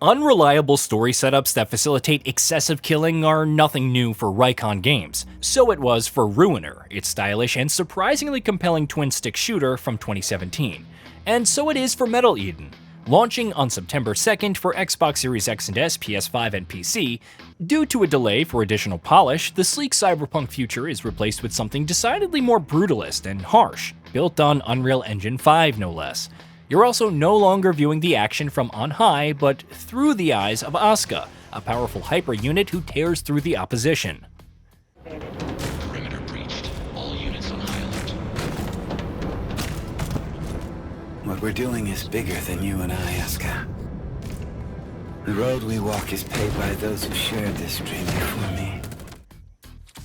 Unreliable story setups that facilitate excessive killing are nothing new for Reikon Games. So it was for Ruiner, its stylish and surprisingly compelling twin-stick shooter from 2017. And so it is for Metal Eden. Launching on September 2nd for Xbox Series X and S, PS5, and PC, due to a delay for additional polish, the sleek Cyberpunk future is replaced with something decidedly more brutalist and harsh, built on Unreal Engine 5 no less. You're also no longer viewing the action from on high, but through the eyes of ASKA, a powerful hyper unit who tears through the opposition. Perimeter breached. All units on high alert. What we're doing is bigger than you and I, ASKA. The road we walk is paved by those who shared this dream before me.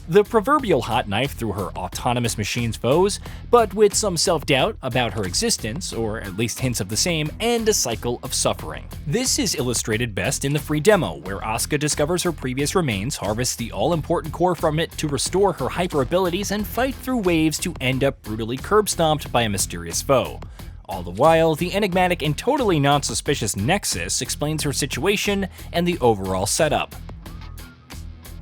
The proverbial hot knife through her autonomous machine's foes, but with some self-doubt about her existence, or at least hints of the same, and a cycle of suffering. This is illustrated best in the free demo, where ASKA discovers her previous remains, harvests the all-important core from it to restore her hyper abilities, and fight through waves to end up brutally curb-stomped by a mysterious foe. All the while, the enigmatic and totally non-suspicious Nexus explains her situation and the overall setup.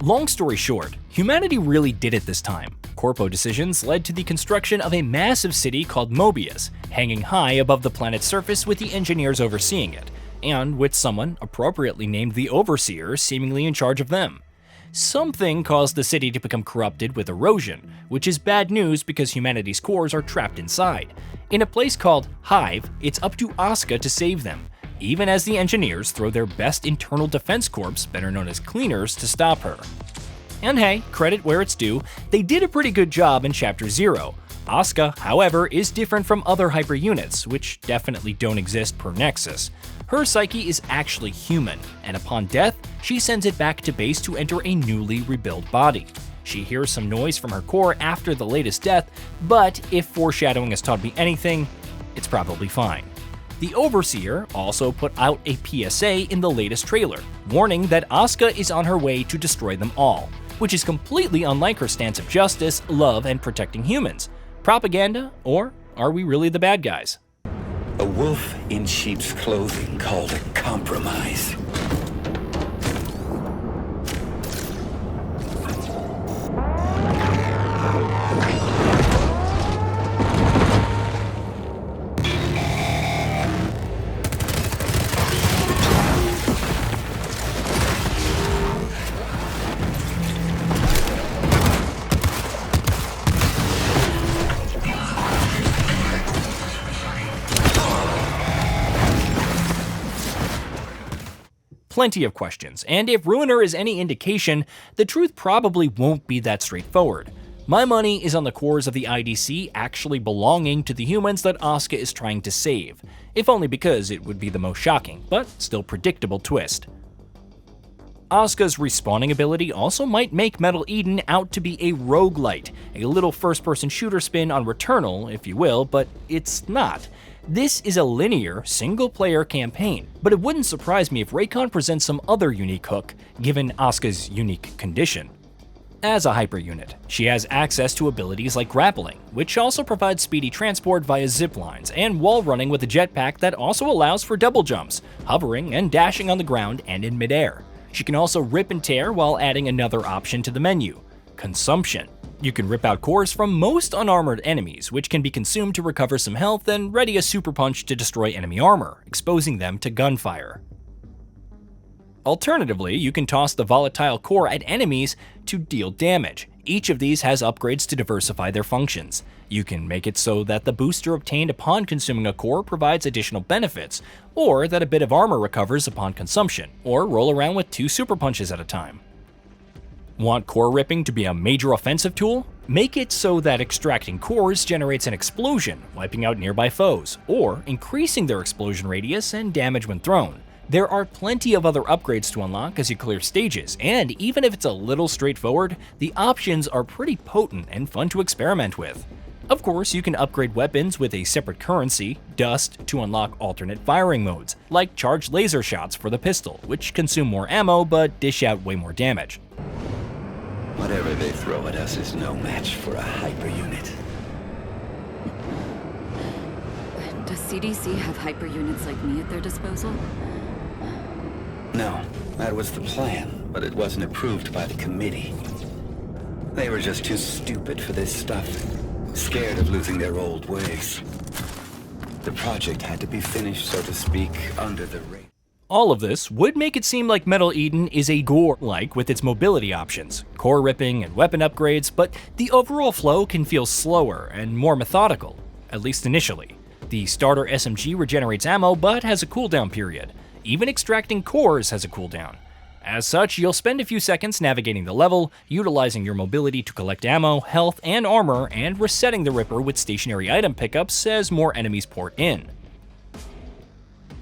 Long story short, humanity really did it this time. Corpo decisions led to the construction of a massive city called Mobius, hanging high above the planet's surface with the engineers overseeing it, and with someone, appropriately named the Overseer, seemingly in charge of them. Something caused the city to become corrupted with erosion, which is bad news because humanity's cores are trapped inside. In a place called Hive, it's up to ASKA to save them, even as the engineers throw their best internal defense corps, better known as cleaners, to stop her. And hey, credit where it's due, they did a pretty good job in Chapter 0. ASKA, however, is different from other hyper units, which definitely don't exist per Nexus. Her psyche is actually human, and upon death, she sends it back to base to enter a newly rebuilt body. She hears some noise from her core after the latest death, but if foreshadowing has taught me anything, it's probably fine. The Overseer also put out a PSA in the latest trailer, warning that ASKA is on her way to destroy them all, which is completely unlike her stance of justice, love, and protecting humans. Propaganda, or are we really the bad guys? A wolf in sheep's clothing called a compromise. Plenty of questions, and if Ruiner is any indication, the truth probably won't be that straightforward. My money is on the cores of the IDC actually belonging to the humans that ASKA is trying to save, if only because it would be the most shocking, but still predictable twist. ASKA's respawning ability also might make Metal Eden out to be a roguelite, a little first-person shooter spin on Returnal, if you will, but it's not. This is a linear, single-player campaign, but it wouldn't surprise me if Reikon presents some other unique hook, given ASKA's unique condition. As a hyper unit, she has access to abilities like grappling, which also provides speedy transport via zip lines, and wall running with a jetpack that also allows for double jumps, hovering and dashing on the ground and in midair. She can also rip and tear while adding another option to the menu: consumption. You can rip out cores from most unarmored enemies, which can be consumed to recover some health and ready a super punch to destroy enemy armor, exposing them to gunfire. Alternatively, you can toss the volatile core at enemies to deal damage. Each of these has upgrades to diversify their functions. You can make it so that the booster obtained upon consuming a core provides additional benefits, or that a bit of armor recovers upon consumption, or roll around with 2 super punches at a time. Want core ripping to be a major offensive tool? Make it so that extracting cores generates an explosion, wiping out nearby foes, or increasing their explosion radius and damage when thrown. There are plenty of other upgrades to unlock as you clear stages, and even if it's a little straightforward, the options are pretty potent and fun to experiment with. Of course, you can upgrade weapons with a separate currency, Dust, to unlock alternate firing modes, like charged laser shots for the pistol, which consume more ammo but dish out way more damage. Whatever they throw at us is no match for a hyper unit. Does CDC have hyper units like me at their disposal? No, that was the plan, but it wasn't approved by the committee. They were just too stupid for this stuff, scared of losing their old ways. The project had to be finished, so to speak, under the radar. All of this would make it seem like Metal Eden is a gore-like with its mobility options, core ripping and weapon upgrades, but the overall flow can feel slower and more methodical, at least initially. The starter SMG regenerates ammo but has a cooldown period. Even extracting cores has a cooldown. As such, you'll spend a few seconds navigating the level, utilizing your mobility to collect ammo, health, and armor, and resetting the Ripper with stationary item pickups as more enemies port in.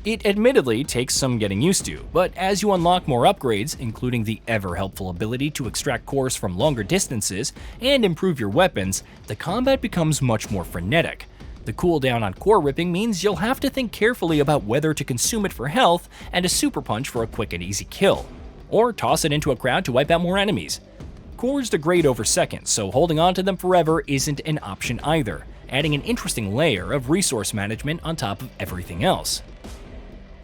It admittedly takes some getting used to, but as you unlock more upgrades, including the ever-helpful ability to extract cores from longer distances and improve your weapons, the combat becomes much more frenetic. The cooldown on core ripping means you'll have to think carefully about whether to consume it for health and a super punch for a quick and easy kill, or toss it into a crowd to wipe out more enemies. Cores degrade over seconds, so holding on to them forever isn't an option either, adding an interesting layer of resource management on top of everything else.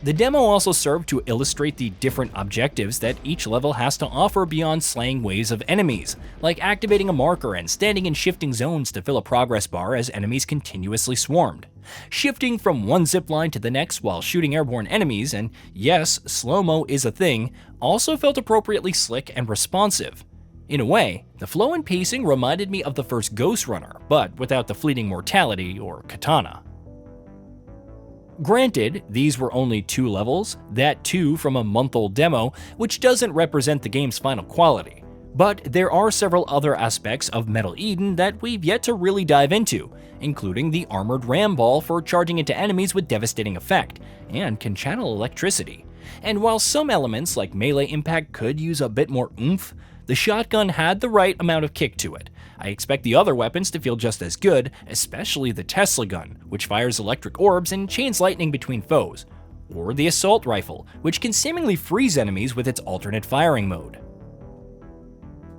The demo also served to illustrate the different objectives that each level has to offer beyond slaying waves of enemies, like activating a marker and standing in shifting zones to fill a progress bar as enemies continuously swarmed. Shifting from one zipline to the next while shooting airborne enemies, and yes, slow-mo is a thing, also felt appropriately slick and responsive. In a way, the flow and pacing reminded me of the first Ghost Runner, but without the fleeting mortality or katana. Granted, these were only 2 levels, that too from a month-old demo, which doesn't represent the game's final quality. But there are several other aspects of Metal Eden that we've yet to really dive into, including the armored ram ball for charging into enemies with devastating effect, and can channel electricity. And while some elements like melee impact could use a bit more oomph, the shotgun had the right amount of kick to it. I expect the other weapons to feel just as good, especially the Tesla gun, which fires electric orbs and chains lightning between foes, or the assault rifle, which can seemingly freeze enemies with its alternate firing mode.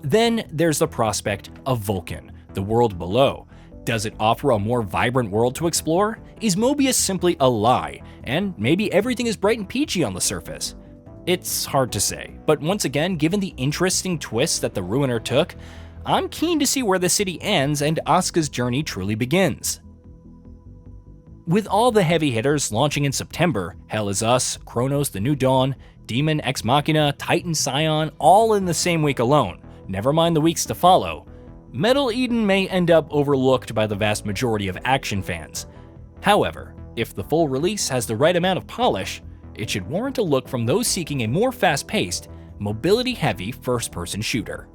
Then there's the prospect of Vulcan, the world below. Does it offer a more vibrant world to explore? Is Mobius simply a lie, and maybe everything is bright and peachy on the surface? It's hard to say, but once again, given the interesting twists that the Ruiner took, I'm keen to see where the city ends and ASKA's journey truly begins. With all the heavy hitters launching in September, Hell Is Us, Chronos The New Dawn, Demon Ex Machina, Titan Scion, all in the same week alone, never mind the weeks to follow, Metal Eden may end up overlooked by the vast majority of action fans. However, if the full release has the right amount of polish, it should warrant a look from those seeking a more fast-paced, mobility-heavy first-person shooter.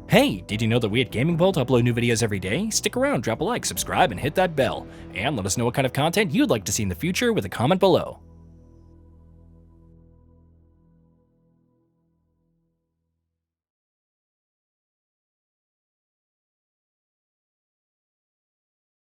Hey, did you know that we at GamingBolt upload new videos every day? Stick around, drop a like, subscribe, and hit that bell. And let us know what kind of content you'd like to see in the future with a comment below.